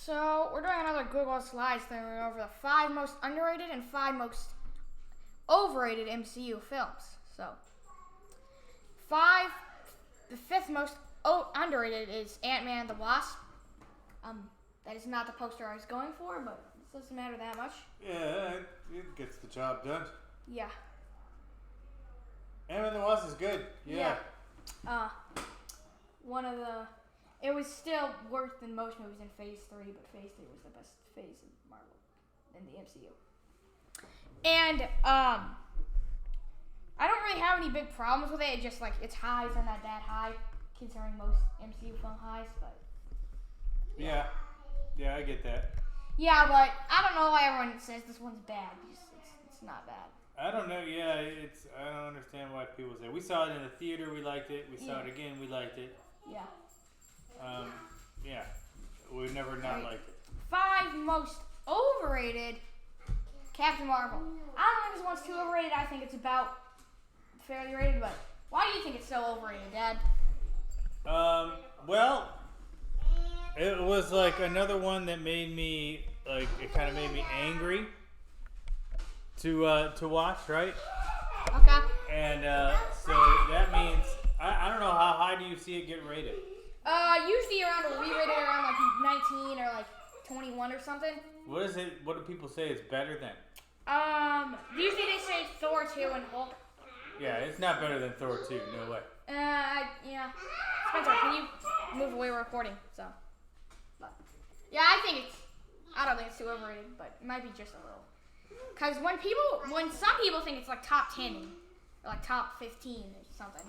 So we're doing another Google Slides thing. We're over the 5 most underrated and 5 most overrated MCU films. So, the 5th most underrated is Ant-Man and the Wasp. That is not the poster I was going for, but it doesn't matter that much. Yeah, it gets the job done. Yeah. Ant-Man and the Wasp is good. Yeah. It was still worse than most movies in Phase 3, but Phase 3 was the best phase of Marvel in the MCU. And, I don't really have any big problems with it. It's just, its highs are not that high, considering most MCU film highs, but... Yeah, I get that. Yeah, but I don't know why everyone says this one's bad, because it's not bad. I don't know, I don't understand why people say. We saw it in the theater, we liked it. We saw it again, we liked it. Yeah. We've never not liked it. 5 most overrated, Captain Marvel. I don't think this one's too overrated. I think it's about fairly rated, but why do you think it's so overrated, Dad? Well, it was like another one that made me, it kind of made me angry to watch, right? Okay. And so that means, I don't know, how high do you see it get rated? Usually re-rated around 19 or 21 or something. What do people say it's better than? Usually they say Thor 2 and Hulk. Yeah, it's not better than Thor 2, no way. Yeah. Spencer, can you move away? We're recording, so. But, yeah, I don't think it's too overrated, but it might be just a little. Because when some people think it's top 10 or top 15 or something.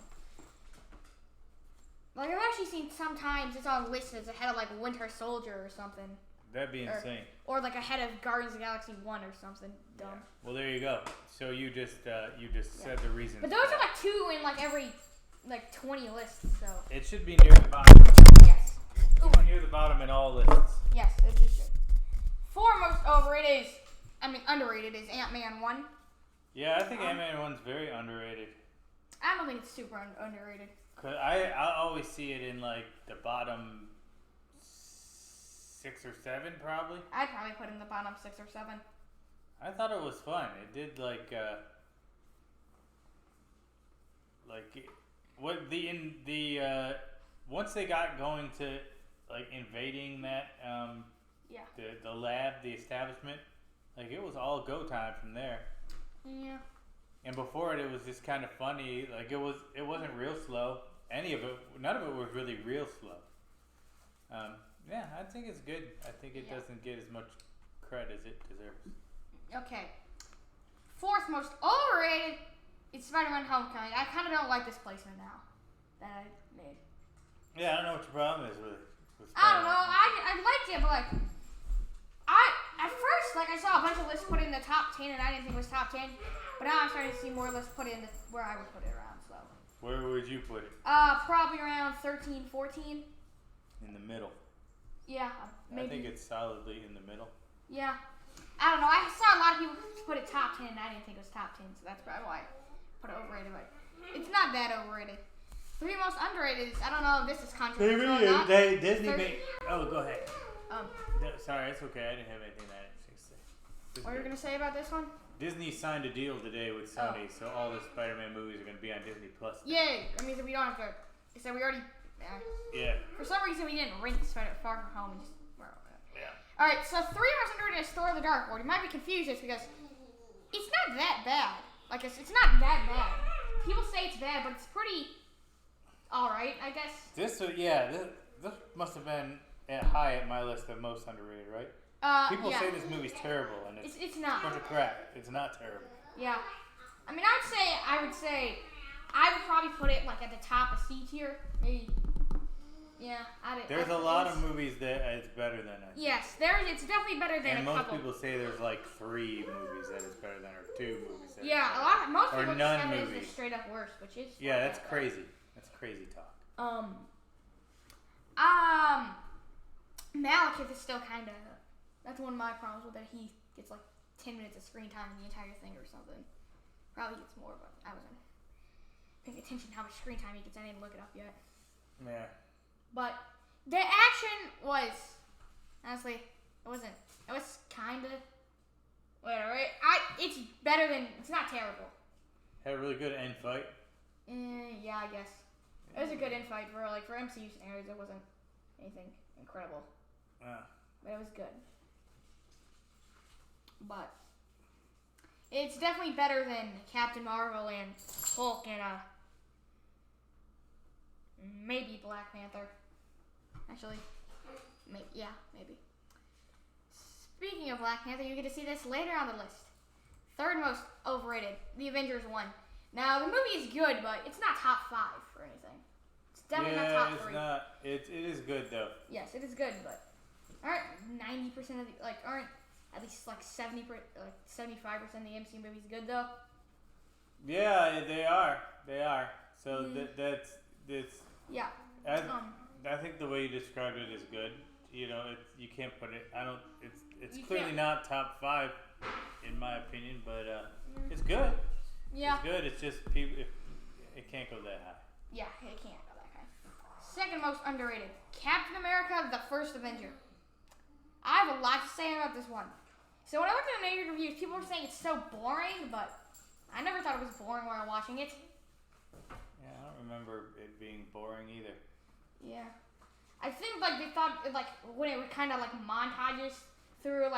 I've actually seen sometimes it's on lists as ahead of Winter Soldier or something. That'd be insane. Or ahead of Guardians of the Galaxy 1 or something dumb. Yeah. Well, there you go. So you just said the reason. But those are 2 in every 20 lists. So it should be near the bottom. Yes. It should be near the bottom in all lists. Yes, it should. 4 most underrated is Ant-Man 1. Yeah, I think Ant-Man 1's very underrated. I don't think it's super underrated. Cause I always see it in the bottom 6 or 7 probably. I'd probably put it in the bottom 6 or 7. I thought it was fun. It did once they got going to invading that the lab, the establishment, it was all go time from there. Yeah. And before it was just kind of funny. It wasn't real slow. None of it was really real slow. Yeah, I think it's good. I think it doesn't get as much credit as it deserves. Okay. 4th most overrated is Spider-Man Homecoming. I kind of don't like this placement now that I made. Yeah, I don't know what your problem is with Spider-Man. I don't know. I liked it, but at first I saw a bunch of lists put it in the top 10 and I didn't think it was top 10. But now I'm starting to see more lists put in where I would put it around. So. Where would you put it? Probably around 13, 14. In the middle. Yeah, maybe. I think it's solidly in the middle. Yeah. I don't know. I saw a lot of people put it top 10 and I didn't think it was top 10, so that's probably why I put it overrated. But it's not that overrated. 3 most underrated is, I don't know if this is controversial or not. Disney made... Oh, go ahead. Sorry, it's okay. I didn't have anything that I didn't say. What are you going to say about this one? Disney signed a deal today with Sony, so all the Spider-Man movies are going to be on Disney Plus. Yay! That means that we don't have to... So we already... Yeah. For some reason, we didn't rent Spider Far From Home. Yeah. Alright, so 3 most underrated is Thor the Dark World. You might be confused just because it's not that bad. It's not that bad. People say it's bad, but it's pretty alright, I guess. This must have been high at my list of most underrated, right? People say this movie's terrible, and it's not. A bunch of crap. It's not terrible. Yeah. I mean, I would probably put it at the top of C tier. Maybe. Yeah. There's a lot of movies that it's better than. Yes, it's definitely better than and a couple. And most people say there's 3 movies that it's better than, or 2 movies. Most or people none say movies. It's straight up worse, which is. Yeah, that's crazy. That's crazy talk. Malekith is still kind of. That's one of my problems with it. He gets 10 minutes of screen time in the entire thing or something. Probably gets more, but I wasn't paying attention to how much screen time he gets. I didn't look it up yet. Yeah. But the action was Honestly, it wasn't. It was kind of whatever. It's better than. It's not terrible. Had a really good end fight. Yeah, I guess it was a good end fight for MCU scenarios. It wasn't anything incredible, but it was good. But it's definitely better than Captain Marvel and Hulk and maybe Black Panther. Actually, maybe. Speaking of Black Panther, you get to see this later on the list. Third most overrated, The Avengers 1. Now, the movie is good, but it's not top 5 or anything. It's definitely not top 3. Not. It is good, though. Yes, it is good, but aren't 90% of aren't at least 75% of the MCU movies good, though? Yeah, they are. They are. So that's. Yeah. I think the way you described it is good. You know, you can't put it. It's clearly can't. not top 5, in my opinion, but it's good. Yeah. It's good. It's just people. It can't go that high. Yeah, it can't go that high. Second most underrated, Captain America: The First Avenger. I have a lot to say about this one. So when I looked at the negative reviews, people were saying it's so boring, but I never thought it was boring while watching it. Yeah, I don't remember it being boring either. Yeah. I think they thought when it was kind of montages through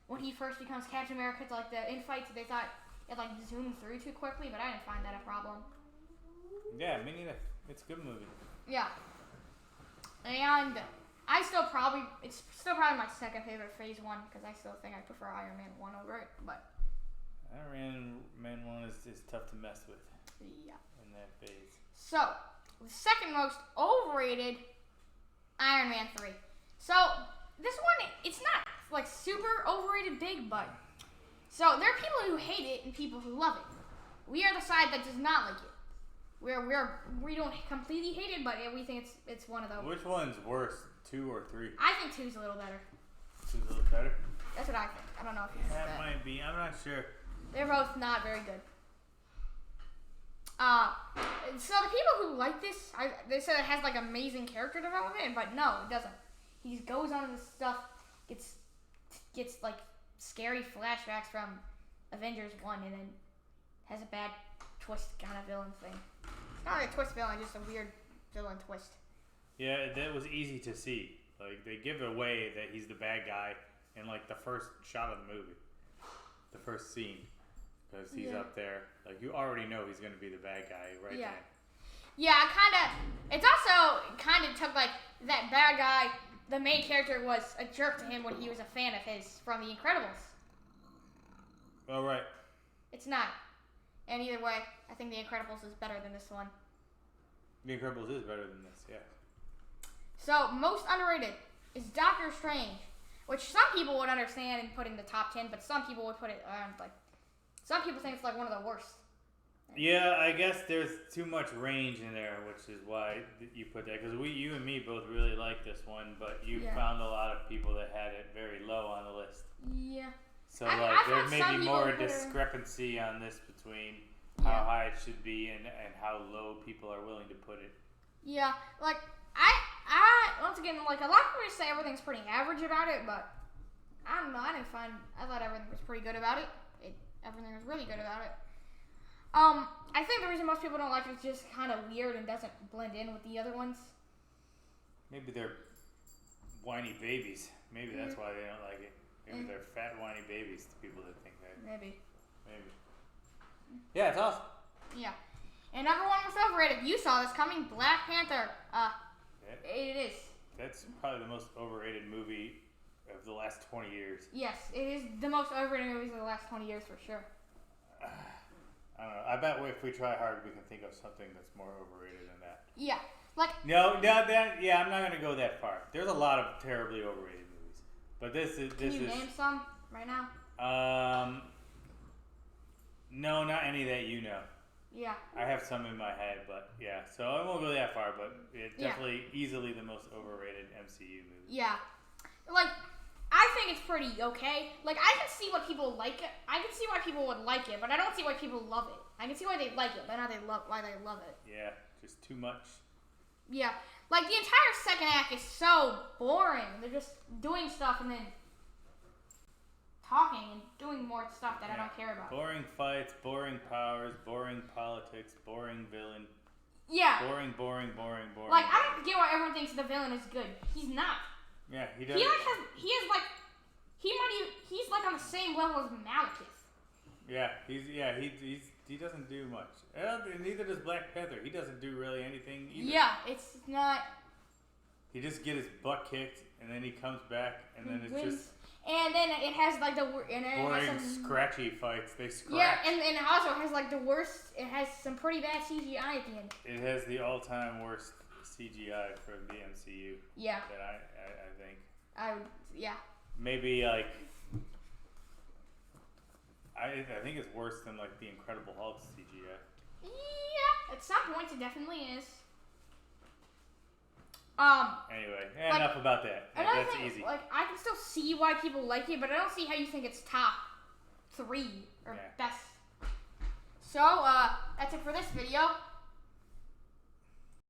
when he first becomes Captain America to the infights, they thought it zoomed through too quickly, but I didn't find that a problem. Yeah, me neither. It's a good movie. Yeah. And it's still probably my second favorite Phase 1 because I still think I prefer Iron Man 1 over it, but Iron Man 1 is tough to mess with. Yeah. In that phase. So, the second most overrated, Iron Man 3. So, this one, it's not super overrated big, but so there are people who hate it and people who love it. We are the side that does not like it. We don't completely hate it, but we think it's one of those. Which one's worse, 2 or 3? I think 2's a little better. 2's a little better? That's what I think. I don't know if it's That might be. I'm not sure. They're both not very good. So the people who like this, they said it has amazing character development, but no, it doesn't. He just goes on this stuff, gets scary flashbacks from Avengers 1, and then has a bad twist kind of villain thing. It's not a twist villain, just a weird villain twist. Yeah, that was easy to see. They give away that he's the bad guy in the first shot of the movie, the first scene. Because he's up there. You already know he's going to be the bad guy right there. Yeah, it's also kind of took, that bad guy, the main character was a jerk to him when he was a fan of his from The Incredibles. Oh, right. It's not. And either way, I think The Incredibles is better than this one. The Incredibles is better than this, yeah. So, most underrated is Doctor Strange, which some people would understand and put in the top 10, but some people would put it around, some people think it's one of the worst. Yeah, I guess there's too much range in there, which is why you put that. Because you and me both really like this one, but you found a lot of people that had it very low on the list. Yeah. So there may be more discrepancy on this between how high it should be and how low people are willing to put it. Yeah, I once again, a lot of people say everything's pretty average about it, but I don't know. I thought everything was pretty good about it. Everything was really good about it. I think the reason most people don't like it is just kind of weird and doesn't blend in with the other ones. Maybe they're whiny babies. Maybe that's why they don't like it. Maybe they're fat whiny babies to people that think that. Maybe. Yeah, it's awesome. Yeah. And number one was overrated. You saw this coming. Black Panther. It is. That's probably the most overrated movie of the last 20 years. Yes, it is the most overrated movies of the last 20 years for sure. I don't know. I bet if we try hard, we can think of something that's more overrated than that. Yeah, I'm not gonna go that far. There's a lot of terribly overrated movies, but this is. Can you name some right now? No, not any that you know. Yeah. I have some in my head, but yeah. So I won't go that far, but it's definitely easily the most overrated MCU movie. Yeah. I think it's pretty okay. I can see why people like it. I can see why people would like it, but I don't see why people love it. I can see why they like it, but not why they love it. Yeah, just too much. Yeah. Like, the entire second act is so boring. They're just doing stuff and then talking and doing more stuff that I don't care about. Boring fights, boring powers, boring politics, boring villain. Yeah. Boring. Like, I don't get why everyone thinks the villain is good. He's not. Yeah, he does. He's like on the same level as Malekith. Yeah, he doesn't do much. Neither does Black Panther. He doesn't do really anything either. Yeah, it's not. He just get his butt kicked, and then he comes back, and then it's wins. just. And then it has like boring, scratchy fights. They scratch. Yeah, and it also has like the worst. It has some pretty bad CGI at the end. It has the all-time worst CGI for the MCU. Yeah. That I think. Yeah. Maybe like. I think it's worse than like the Incredible Hulk CGI. Yeah, at some points it definitely is. Anyway, like, enough about that. Another That's thing, easy. like, I can still see why people like it, but I don't see how you think it's top 3 or best. So, that's it for this video.